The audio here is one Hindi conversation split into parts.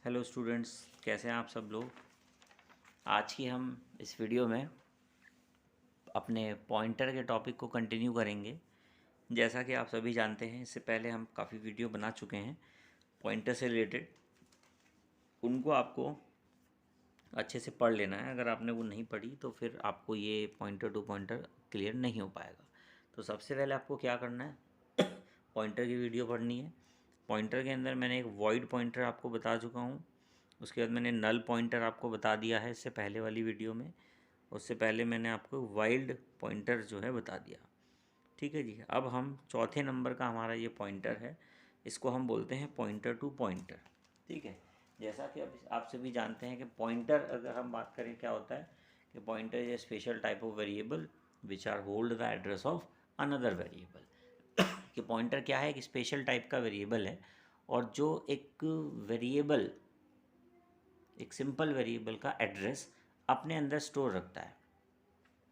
हेलो स्टूडेंट्स, कैसे हैं आप सब लोग। आज की हम इस वीडियो में अपने पॉइंटर के टॉपिक को कंटिन्यू करेंगे। जैसा कि आप सभी जानते हैं, इससे पहले हम काफ़ी वीडियो बना चुके हैं पॉइंटर से रिलेटेड। उनको आपको अच्छे से पढ़ लेना है। अगर आपने वो नहीं पढ़ी तो फिर आपको ये पॉइंटर टू पॉइंटर क्लियर नहीं हो पाएगा। तो सबसे पहले आपको क्या करना है, पॉइंटर की वीडियो पढ़नी है। पॉइंटर के अंदर मैंने एक वॉइड पॉइंटर आपको बता चुका हूँ। उसके बाद मैंने नल पॉइंटर आपको बता दिया है इससे पहले वाली वीडियो में। उससे पहले मैंने आपको वाइल्ड पॉइंटर जो है बता दिया। ठीक है जी। अब हम चौथे नंबर का हमारा ये पॉइंटर है, इसको हम बोलते हैं पॉइंटर टू पॉइंटर। ठीक है। जैसा कि अब आप सभी जानते हैं कि पॉइंटर, अगर हम बात करें क्या होता है कि pointer is a special type of variable which are hold the address of another variable. कि पॉइंटर क्या है, एक स्पेशल टाइप का वेरिएबल है और जो एक वेरिएबल, एक सिंपल वेरिएबल का एड्रेस अपने अंदर स्टोर रखता है।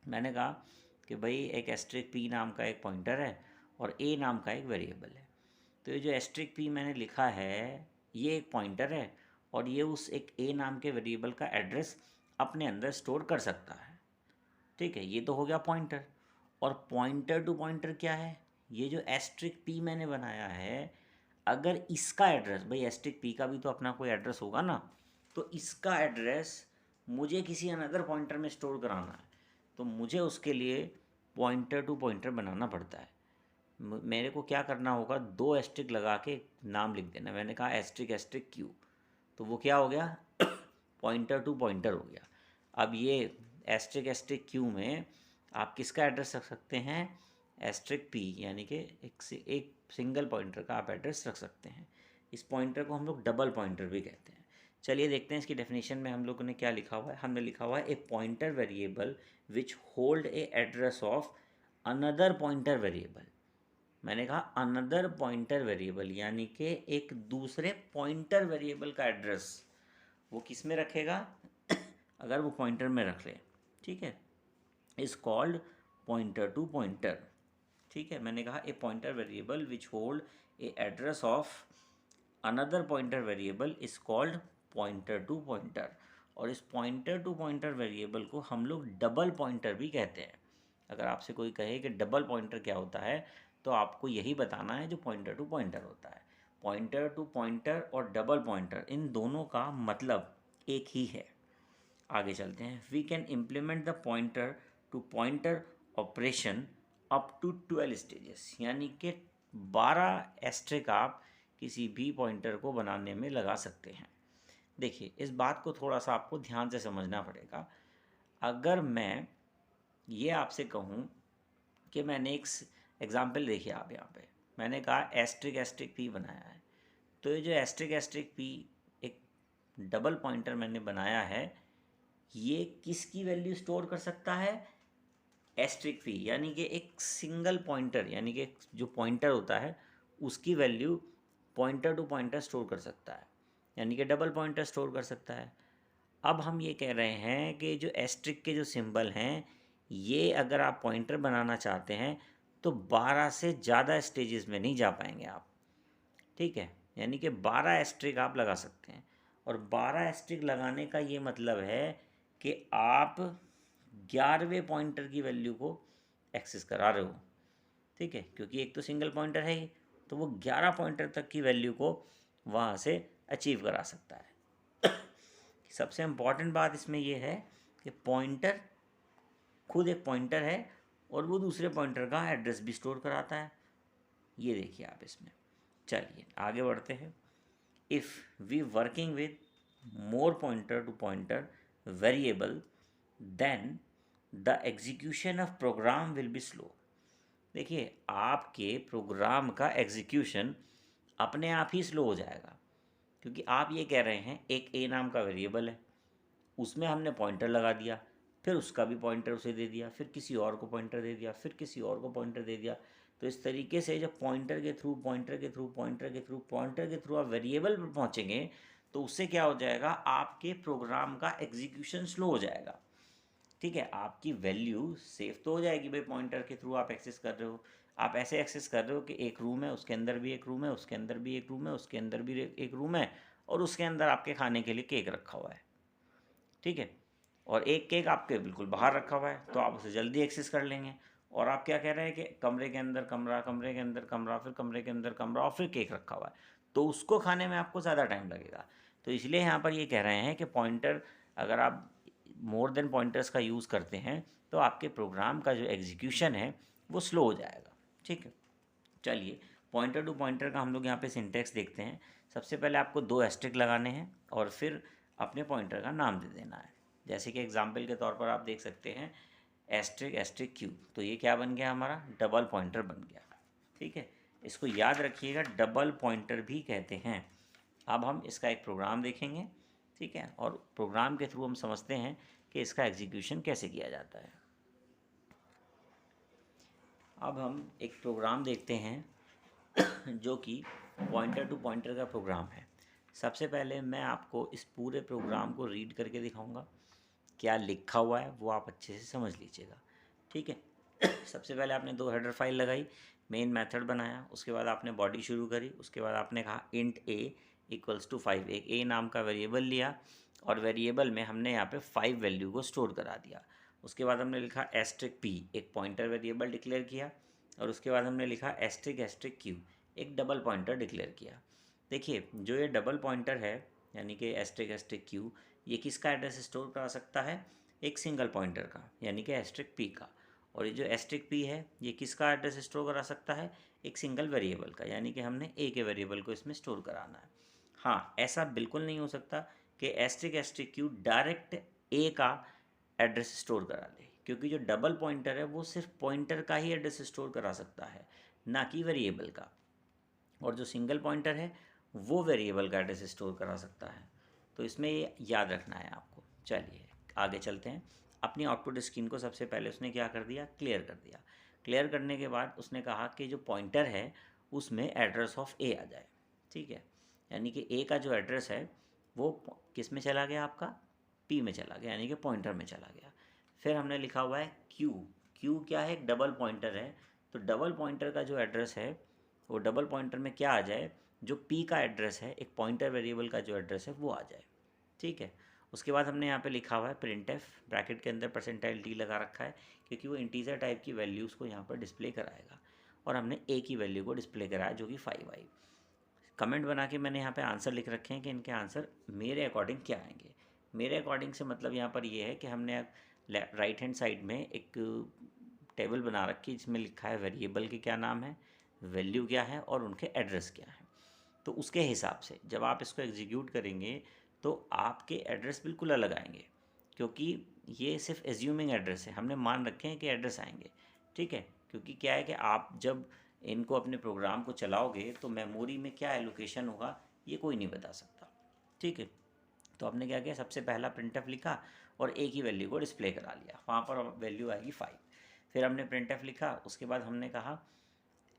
मैंने कहा कि भाई एक एस्ट्रिक पी नाम का एक पॉइंटर है और ए नाम का एक वेरिएबल है। तो ये जो एस्ट्रिक पी मैंने लिखा है ये एक पॉइंटर है और ये उस एक ए नाम के वेरिएबल का एड्रेस अपने अंदर स्टोर कर सकता है। ठीक है, ये तो हो गया पॉइंटर। और पॉइंटर टू पॉइंटर क्या है, ये जो एस्ट्रिक पी मैंने बनाया है, अगर इसका एड्रेस, भाई एस्ट्रिक पी का भी तो अपना कोई एड्रेस होगा ना, तो इसका एड्रेस मुझे किसी अनदर पॉइंटर में स्टोर कराना है तो मुझे उसके लिए पॉइंटर टू पॉइंटर बनाना पड़ता है। मेरे को क्या करना होगा, दो एस्ट्रिक लगा के नाम लिख देना। मैंने कहा एस्ट्रिक एस्ट्रिक क्यू, तो वो क्या हो गया, पॉइंटर टू पॉइंटर हो गया। अब ये एस्ट्रिक एस्ट्रिक क्यू में आप किसका एड्रेस रख सकते हैं, एस्ट्रिक पी, यानी कि एक सिंगल पॉइंटर का आप एड्रेस रख सकते हैं। इस पॉइंटर को हम लोग डबल पॉइंटर भी कहते हैं। चलिए देखते हैं इसकी डेफिनेशन में हम लोगों ने क्या लिखा हुआ है। हमने लिखा हुआ है ए pointer variable which hold a address of another pointer variable. मैंने कहा अनदर पॉइंटर वेरिएबल, यानी कि एक दूसरे पॉइंटर वेरिएबल का एड्रेस वो किस में रखेगा, अगर वो पॉइंटर में रख ले। ठीक है, is called pointer to pointer. ठीक है, मैंने कहा a pointer variable which hold a address of another pointer variable is called pointer to pointer. और इस पॉइंटर टू पॉइंटर वेरिएबल को हम लोग डबल पॉइंटर भी कहते हैं। अगर आपसे कोई कहे कि डबल पॉइंटर क्या होता है, तो आपको यही बताना है जो पॉइंटर टू पॉइंटर होता है। पॉइंटर टू पॉइंटर और डबल पॉइंटर, इन दोनों का मतलब एक ही है। आगे चलते हैं। We can implement the pointer to pointer operation up to 12 stages, यानी कि 12 एस्ट्रिक आप किसी भी पॉइंटर को बनाने में लगा सकते हैं। देखिए, इस बात को थोड़ा सा आपको ध्यान से समझना पड़ेगा। अगर मैं ये आपसे कहूँ कि मैंने एक एग्ज़ाम्पल, देखिए आप यहाँ पे मैंने कहा एस्ट्रिक एस्ट्रिक पी बनाया है, तो ये जो एस्ट्रिक एस्ट्रिक पी एक डबल पॉइंटर मैंने बनाया है, ये किसकी वैल्यू स्टोर कर सकता है, एस्ट्रिक पी, यानी कि एक सिंगल पॉइंटर, यानी कि जो पॉइंटर होता है उसकी value pointer to pointer store कर सकता है, यानी कि डबल पॉइंटर स्टोर कर सकता है। अब हम ये कह रहे हैं कि जो एस्ट्रिक के जो सिंबल हैं, ये अगर आप पॉइंटर बनाना चाहते हैं तो 12 से ज़्यादा स्टेजेस में नहीं जा पाएंगे आप। ठीक है, यानी कि 12 एस्ट्रिक आप लगा सकते हैं। और 12 एस्ट्रिक लगाने का ये मतलब है कि आप 11वें पॉइंटर की वैल्यू को एक्सेस करा रहे हो। ठीक है, क्योंकि एक तो सिंगल पॉइंटर है ही, तो वो 11 पॉइंटर तक की वैल्यू को वहाँ से अचीव करा सकता है। सबसे इम्पॉर्टेंट बात इसमें यह है कि पॉइंटर खुद एक पॉइंटर है और वो दूसरे पॉइंटर का एड्रेस भी स्टोर कराता है। ये देखिए आप इसमें। चलिए आगे बढ़ते हैं। If we working with more pointer to pointer variable then the execution of program will be slow. देखिए, आपके प्रोग्राम का एग्जीक्यूशन अपने आप ही स्लो हो जाएगा, क्योंकि आप ये कह रहे हैं एक ए नाम का वेरिएबल है, उसमें हमने पॉइंटर लगा दिया, फिर उसका भी पॉइंटर उसे दे दिया, फिर किसी और को पॉइंटर दे दिया, फिर किसी और को पॉइंटर दे दिया। तो इस तरीके से जब पॉइंटर के थ्रू पॉइंटर के थ्रू पॉइंटर के थ्रू पॉइंटर के थ्रू आप वेरिएबल पर पहुँचेंगे, तो उससे क्या हो जाएगा, आपके प्रोग्राम का एग्जीक्यूशन स्लो हो जाएगा। ठीक है, आपकी वैल्यू सेफ तो हो जाएगी, भाई पॉइंटर के थ्रू आप एक्सेस कर रहे हो। आप ऐसे एक्सेस कर रहे हो कि एक रूम है, उसके अंदर भी एक रूम है, उसके अंदर भी एक रूम है, उसके अंदर भी एक रूम है, और उसके अंदर आपके खाने के लिए केक रखा हुआ है, ठीक है, और एक केक आपके बिल्कुल बाहर रखा हुआ है, तो आप उसे जल्दी एक्सेस कर लेंगे। और आप क्या कह रहे हैं कि कमरे के अंदर कमरा, कमरे के अंदर कमरा, फिर कमरे के अंदर कमरा और फिर केक रखा हुआ है, तो उसको खाने में आपको ज़्यादा टाइम लगेगा। तो इसलिए यहाँ पर ये कह रहे हैं कि पॉइंटर, अगर आप मोर देन पॉइंटर्स का यूज़ करते हैं तो आपके प्रोग्राम का जो एग्जीक्यूशन है वो स्लो हो जाएगा, ठीक है। चलिए, पॉइंटर टू पॉइंटर का हम लोग यहाँ पे सिंटेक्स देखते हैं। सबसे पहले आपको 2 एस्ट्रिक लगाने हैं और फिर अपने पॉइंटर का नाम दे देना है। जैसे कि एग्जांपल के तौर पर आप देख सकते हैं एस्ट्रिक एस्ट्रिक क्यू, तो ये क्या बन गया, हमारा डबल पॉइंटर बन गया, ठीक है। इसको याद रखिएगा, डबल पॉइंटर भी कहते हैं। अब हम इसका एक प्रोग्राम देखेंगे, ठीक है, और प्रोग्राम के थ्रू हम समझते हैं कि इसका एग्जीक्यूशन कैसे किया जाता है। अब हम एक प्रोग्राम देखते हैं जो कि पॉइंटर टू पॉइंटर का प्रोग्राम है। सबसे पहले मैं आपको इस पूरे प्रोग्राम को रीड करके दिखाऊंगा, क्या लिखा हुआ है वो आप अच्छे से समझ लीजिएगा, ठीक है। सबसे पहले आपने 2 हेडर फाइल लगाई, मेन मेथड बनाया, उसके बाद आपने बॉडी शुरू करी, उसके बाद आपने कहा इंट ए इक्वल्स टू 5, एक ए नाम का वेरिएबल लिया और वेरिएबल में हमने यहाँ पे 5 वैल्यू को स्टोर करा दिया। उसके बाद हमने लिखा एस्ट्रिक पी, एक पॉइंटर वेरिएबल डिक्लेयर किया, और उसके बाद हमने लिखा एस्ट्रिक एस्ट्रिक क्यू, एक डबल पॉइंटर डिक्लेयर किया। देखिए, जो ये डबल पॉइंटर है यानी कि एस्ट्रिक एस्ट्रिक क्यू, ये किसका एड्रेस स्टोर करा सकता है, एक सिंगल पॉइंटर का यानी कि एस्ट्रिक पी का। और ये जो एस्ट्रिक पी है ये किसका एड्रेस स्टोर करा सकता है, एक सिंगल वेरिएबल का, यानी कि हमने ए के वेरिएबल को इसमें स्टोर कराना है। हाँ, ऐसा बिल्कुल नहीं हो सकता कि एस्ट्रिक एस्ट्रिक क्यू डायरेक्ट ए का एड्रेस स्टोर करा ले, क्योंकि जो डबल पॉइंटर है वो सिर्फ पॉइंटर का ही एड्रेस स्टोर करा सकता है, ना कि वेरिएबल का। और जो सिंगल पॉइंटर है वो वेरिएबल का एड्रेस स्टोर करा सकता है। तो इसमें ये याद रखना है आपको। चलिए आगे चलते हैं। अपनी आउटपुट स्क्रीन को सबसे पहले उसने क्या कर दिया, क्लियर कर दिया। क्लियर करने के बाद उसने कहा कि जो पॉइंटर है उसमें एड्रेस ऑफ ए आ जाए, ठीक है, यानी कि ए का जो एड्रेस है वो किस में चला गया, आपका पी में चला गया, यानी कि पॉइंटर में चला गया। फिर हमने लिखा हुआ है क्यू, क्यू क्या है, एक डबल पॉइंटर है, तो डबल पॉइंटर का जो एड्रेस है वो डबल पॉइंटर में क्या आ जाए, जो पी का एड्रेस है, एक पॉइंटर वेरिएबल का जो एड्रेस है वो आ जाए, ठीक है। उसके बाद हमने यहाँ पे लिखा हुआ है प्रिंट एफ, ब्रैकेट के अंदर परसेंटाइल डी लगा रखा है क्योंकि वो इंटीजर टाइप की वैल्यूज़ को यहाँ पर डिस्प्ले कराएगा, और हमने ए की वैल्यू को डिस्प्ले कराया जो कि 5 आई। कमेंट बना के मैंने यहाँ पे आंसर लिख रखे हैं कि इनके आंसर मेरे अकॉर्डिंग क्या आएंगे। मेरे अकॉर्डिंग से मतलब यहाँ पर ये है कि हमने राइट हैंड साइड में एक टेबल बना रखी है जिसमें लिखा है वेरिएबल के क्या नाम है, वैल्यू क्या है और उनके एड्रेस क्या है। तो उसके हिसाब से जब आप इसको एग्जीक्यूट करेंगे तो आपके एड्रेस बिल्कुल अलग आएंगे, क्योंकि ये सिर्फ एज्यूमिंग एड्रेस है, हमने मान रखे हैं कि एड्रेस आएंगे, ठीक है। क्योंकि क्या है कि आप जब इनको अपने प्रोग्राम को चलाओगे तो मेमोरी में क्या एलोकेशन होगा ये कोई नहीं बता सकता, ठीक है। तो आपने क्या किया, सबसे पहला प्रिंटफ लिखा और ए की वैल्यू को डिस्प्ले करा लिया, वहाँ पर वैल्यू आएगी 5। फिर हमने प्रिंटफ लिखा, उसके बाद हमने कहा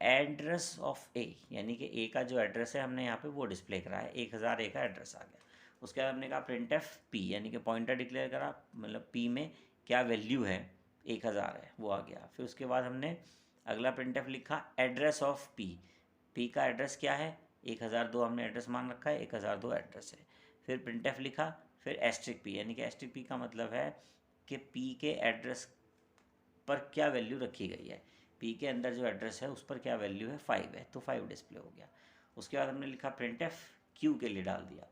एड्रेस ऑफ ए, यानी कि ए का जो एड्रेस है हमने यहाँ पे वो डिस्प्ले कराया, 1000 ए का एड्रेस आ गया। उसके बाद हमने कहा प्रिंट एफ पी, यानी कि पॉइंटर डिक्लेयर करा, मतलब पी में क्या वैल्यू है, 1000 है वो आ गया। फिर उसके बाद हमने अगला प्रिंट एफ लिखा एड्रेस ऑफ पी, पी का एड्रेस क्या है, 1002 हमने एड्रेस मान रखा है, 1002 एड्रेस है। फिर प्रिंट एफ लिखा, फिर एस्ट्रिक पी, यानी कि एस्ट्रिक पी का मतलब है कि पी के एड्रेस पर क्या वैल्यू रखी गई है, पी के अंदर जो एड्रेस है उस पर क्या वैल्यू है, 5 है, तो 5 डिस्प्ले हो गया। उसके बाद हमने लिखा प्रिंट एफ क्यू के लिए डाल दिया,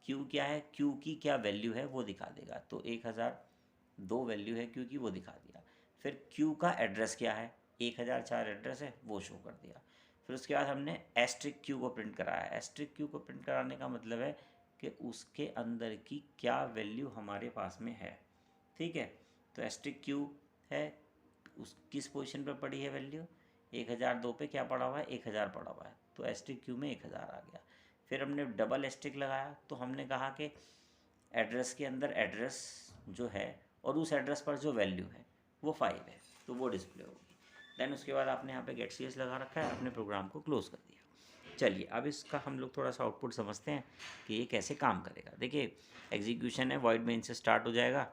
क्यू क्या है, क्यू की क्या वैल्यू है वो दिखा देगा, तो 1002 वैल्यू है क्यू की, वो दिखा दिया। फिर क्यू का एड्रेस क्या है, 1004 एड्रेस है वो शो कर दिया। फिर उसके बाद हमने एस्ट्रिक क्यू को प्रिंट कराया। एस्ट्रिक क्यू को प्रिंट कराने का मतलब है कि उसके अंदर की क्या वैल्यू हमारे पास में है, ठीक है। तो एस्ट्रिक क्यू है, उस किस पोजीशन पर पड़ी है वैल्यू, 1002 पे क्या पड़ा हुआ है, 1000 पड़ा हुआ है, तो एस्ट्रिक क्यू में 1000 आ गया। फिर हमने डबल एस्ट्रिक लगाया, तो हमने कहा कि एड्रेस के अंदर एड्रेस जो है और उस एड्रेस पर जो वैल्यू है वो 5 है, तो वो डिस्प्ले होगी। देन उसके बाद आपने यहाँ पे गेट सी एस लगा रखा है, अपने प्रोग्राम को क्लोज कर दिया। चलिए अब इसका हम लोग थोड़ा सा आउटपुट समझते हैं कि ये कैसे काम करेगा। देखिए एग्जीक्यूशन है, वॉइड मेन से स्टार्ट हो जाएगा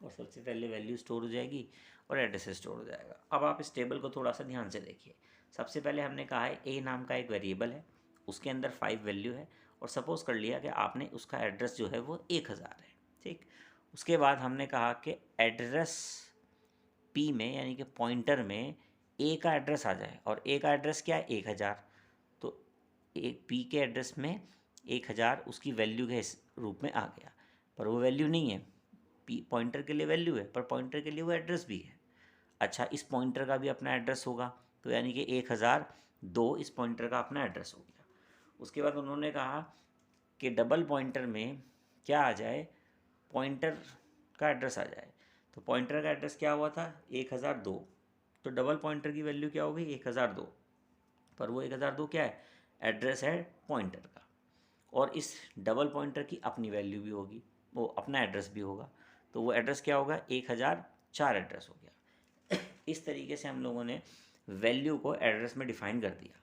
और सबसे पहले वैल्यू स्टोर हो जाएगी और एड्रेस स्टोर हो जाएगा। अब आप इस टेबल को थोड़ा सा ध्यान से देखिए। सबसे पहले हमने कहा है ए नाम का एक वेरिएबल है, उसके अंदर 5 वैल्यू है और सपोज़ कर लिया कि आपने उसका एड्रेस जो है वो 1000 है, ठीक। उसके बाद हमने कहा कि एड्रेस P में यानी कि पॉइंटर में A का एड्रेस आ जाए, और A का एड्रेस क्या है 1000, तो एक P के एड्रेस में 1000 उसकी वैल्यू के रूप में आ गया, पर वो वैल्यू नहीं है, P पॉइंटर के लिए वैल्यू है पर पॉइंटर के लिए वो एड्रेस भी है। अच्छा, इस पॉइंटर का भी अपना एड्रेस होगा, तो यानी कि 1002 इस पॉइंटर का अपना एड्रेस हो गया। उसके बाद उन्होंने कहा कि डबल पॉइंटर में क्या आ जाए, पॉइंटर का एड्रेस आ जाए। तो पॉइंटर का एड्रेस क्या हुआ था 1002, तो डबल पॉइंटर की वैल्यू क्या होगी 1002, पर वो 1002 क्या है, एड्रेस है पॉइंटर का, और इस डबल पॉइंटर की अपनी वैल्यू भी होगी, वो अपना एड्रेस भी होगा, तो वो एड्रेस क्या होगा 1004 एड्रेस हो गया। इस तरीके से हम लोगों ने वैल्यू को एड्रेस में डिफ़ाइन कर दिया,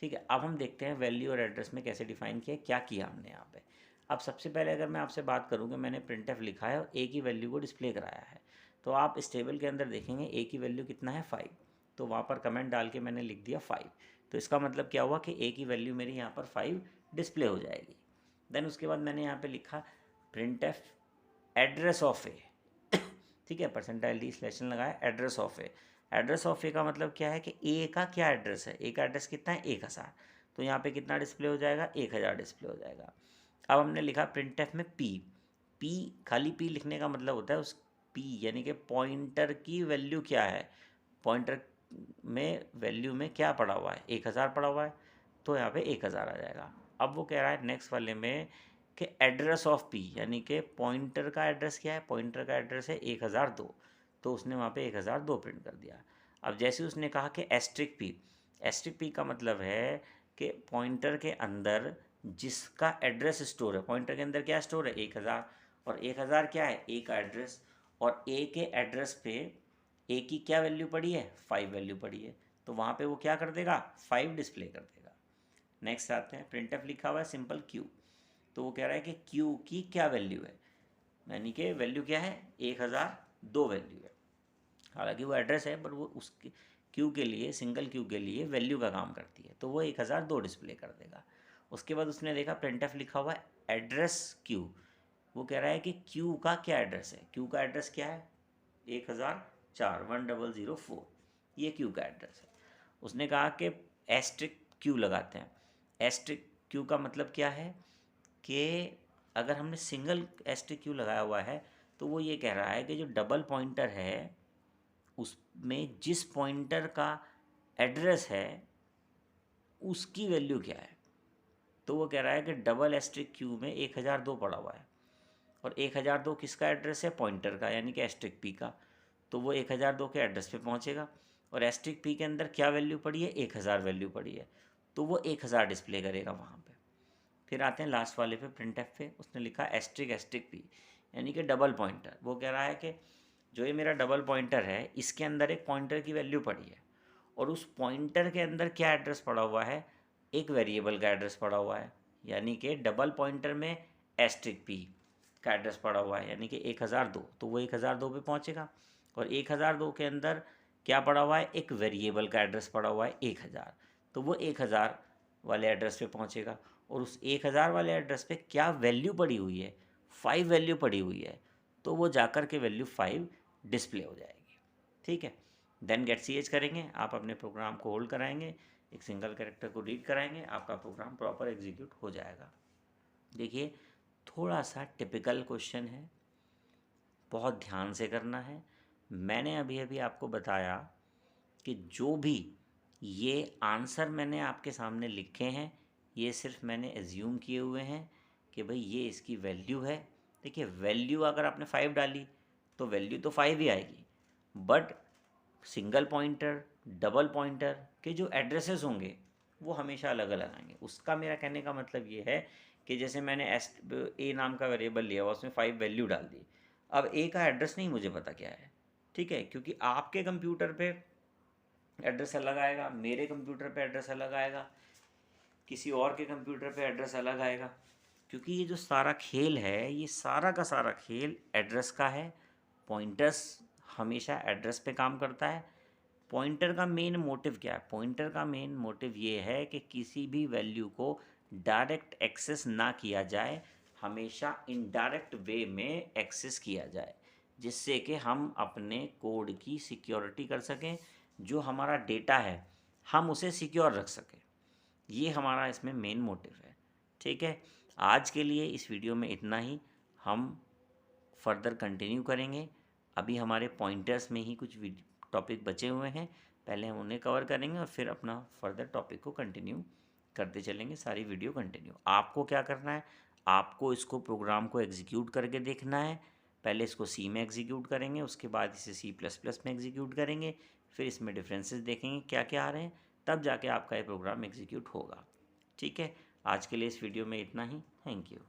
ठीक है। अब हम देखते हैं वैल्यू और एड्रेस में कैसे डिफ़ाइन किया, क्या किया हमने यहाँ पे। अब सबसे पहले अगर मैं आपसे बात करूँ कि मैंने printf लिखा है और A की वैल्यू को डिस्प्ले कराया है, तो आप इस टेबल के अंदर देखेंगे A की वैल्यू कितना है 5, तो वहाँ पर कमेंट डाल के मैंने लिख दिया 5, तो इसका मतलब क्या हुआ कि A की वैल्यू मेरी यहाँ पर 5 डिस्प्ले हो जाएगी। देन उसके बाद मैंने यहाँ पे लिखा printf एड्रेस ऑफ ए, ठीक है, परसेंटाइल डी स्लैशन लगाया, address of A. Address of A का मतलब क्या है कि ए का क्या एड्रेस है, ए का एड्रेस कितना है 1000, तो यहाँ पे कितना डिस्प्ले हो जाएगा 1000 डिस्प्ले हो जाएगा। अब हमने लिखा printf में पी खाली पी लिखने का मतलब होता है उस पी यानी कि पॉइंटर की वैल्यू क्या है, पॉइंटर में वैल्यू में क्या पड़ा हुआ है 1000 पड़ा हुआ है, तो यहाँ पे 1000 आ जाएगा। अब वो कह रहा है नेक्स्ट वाले में कि एड्रेस ऑफ पी यानी कि पॉइंटर का एड्रेस क्या है, पॉइंटर का एड्रेस है 1002, तो उसने वहाँ पे 1002 प्रिंट कर दिया। अब जैसे उसने कहा कि एस्ट्रिक पी का मतलब है कि पॉइंटर के अंदर जिसका एड्रेस स्टोर है, पॉइंटर के अंदर क्या स्टोर है 1000, और 1000 क्या है ए का एड्रेस, और ए के एड्रेस पे ए की क्या वैल्यू पड़ी है 5 वैल्यू पड़ी है, तो वहाँ पे वो क्या कर देगा 5 डिस्प्ले कर देगा। नेक्स्ट आते हैं, printf लिखा हुआ है सिंपल क्यू, तो वो कह रहा है कि क्यू की क्या वैल्यू है, यानी कि वैल्यू क्या है 1002 वैल्यू है, हालांकि वो एड्रेस है पर वो उसके क्यू के लिए, सिंगल क्यू के लिए वैल्यू का काम करती है, तो वो 1002 डिस्प्ले कर देगा। उसके बाद उसने देखा printf लिखा हुआ है एड्रेस क्यू, वो कह रहा है कि क्यू का क्या एड्रेस है, क्यू का एड्रेस क्या है 1004 ये क्यू का एड्रेस है। उसने कहा कि एस्ट्रिक क्यू लगाते हैं, एस्ट्रिक क्यू का मतलब क्या है कि अगर हमने सिंगल एस्ट्रिक क्यू लगाया हुआ है तो वो ये कह रहा है कि जो डबल पॉइंटर है उसमें जिस पॉइंटर का एड्रेस है उसकी वैल्यू क्या है, तो वो कह रहा है कि डबल एस्ट्रिक क्यू में 1002 पड़ा हुआ है, और 1002 किसका एड्रेस है पॉइंटर का यानी कि एस्ट्रिक पी का, तो वो 1002 के एड्रेस पे पहुंचेगा, और एस्ट्रिक पी के अंदर क्या वैल्यू पड़ी है 1000 वैल्यू पड़ी है, तो वो 1000 डिस्प्ले करेगा वहाँ पे। फिर आते हैं लास्ट वाले पे printf पे, उसने लिखा एस्ट्रिक पी यानी कि डबल पॉइंटर, वो कह रहा है कि जो ये मेरा डबल पॉइंटर है इसके अंदर एक पॉइंटर की वैल्यू पड़ी है, और उस पॉइंटर के अंदर क्या एड्रेस पड़ा हुआ है एक वेरिएबल का एड्रेस पड़ा हुआ है, यानी कि डबल पॉइंटर में एस्ट्रिक पी का एड्रेस पड़ा हुआ है यानी कि 1002, तो वो 1002 पे पहुंचेगा, और 1002 के अंदर क्या पड़ा हुआ है एक वेरिएबल का एड्रेस पड़ा हुआ है 1000, तो वो 1000 वाले एड्रेस पे पहुंचेगा, और उस 1000 वाले एड्रेस पे क्या वैल्यू पड़ी हुई है 5 वैल्यू पड़ी हुई है, तो वो जाकर के वैल्यू 5 डिस्प्ले हो जाएगी, ठीक है। देन गेट सी एच करेंगे, आप अपने प्रोग्राम को होल्ड कराएंगे, एक सिंगल कैरेक्टर को रीड कराएंगे, आपका प्रोग्राम प्रॉपर एग्जीक्यूट हो जाएगा। देखिए थोड़ा सा टिपिकल क्वेश्चन है, बहुत ध्यान से करना है। मैंने अभी अभी आपको बताया कि जो भी ये आंसर मैंने आपके सामने लिखे हैं ये सिर्फ मैंने एज्यूम किए हुए हैं कि भाई ये इसकी वैल्यू है। देखिए वैल्यू अगर आपने 5 डाली तो वैल्यू तो 5 ही आएगी, but single pointer double pointer के जो एड्रेसेस होंगे वो हमेशा अलग अलग आएंगे। उसका मेरा कहने का मतलब ये है कि जैसे मैंने ए नाम का वेरिएबल लिया हुआ उसमें 5 वैल्यू डाल दी, अब ए का एड्रेस नहीं मुझे पता क्या है, ठीक है, क्योंकि आपके कंप्यूटर पे एड्रेस अलग आएगा, मेरे कंप्यूटर पे एड्रेस अलग आएगा, किसी और के कंप्यूटर पे एड्रेस अलग आएगा, क्योंकि ये जो सारा खेल है ये सारा का सारा खेल एड्रेस का है। पॉइंटर्स हमेशा एड्रेस पे काम करता है। पॉइंटर का मेन मोटिव क्या है, पॉइंटर का मेन मोटिव ये है कि किसी भी वैल्यू को डायरेक्ट एक्सेस ना किया जाए, हमेशा इनडायरेक्ट वे में एक्सेस किया जाए, जिससे कि हम अपने कोड की सिक्योरिटी कर सकें, जो हमारा डेटा है हम उसे सिक्योर रख सकें। ये हमारा इसमें मेन मोटिव है। ठीक है, आज के लिए इस वीडियो में इतना ही। हम फर्दर कंटिन्यू करेंगे। अभी हमारे पॉइंटर्स में ही कुछ टॉपिक बचे हुए हैं, पहले हम उन्हें कवर करेंगे और फिर अपना फर्दर टॉपिक को कंटिन्यू करते चलेंगे। सारी वीडियो कंटिन्यू। आपको क्या करना है, आपको इसको प्रोग्राम को एग्जीक्यूट करके देखना है। पहले इसको सी में एग्जीक्यूट करेंगे, उसके बाद इसे C++ में एग्जीक्यूट करेंगे, फिर इसमें डिफरेंसेस देखेंगे क्या क्या आ रहे हैं, तब जाके आपका ये प्रोग्राम एग्जीक्यूट होगा। ठीक है, आज के लिए इस वीडियो में इतना ही। Thank you.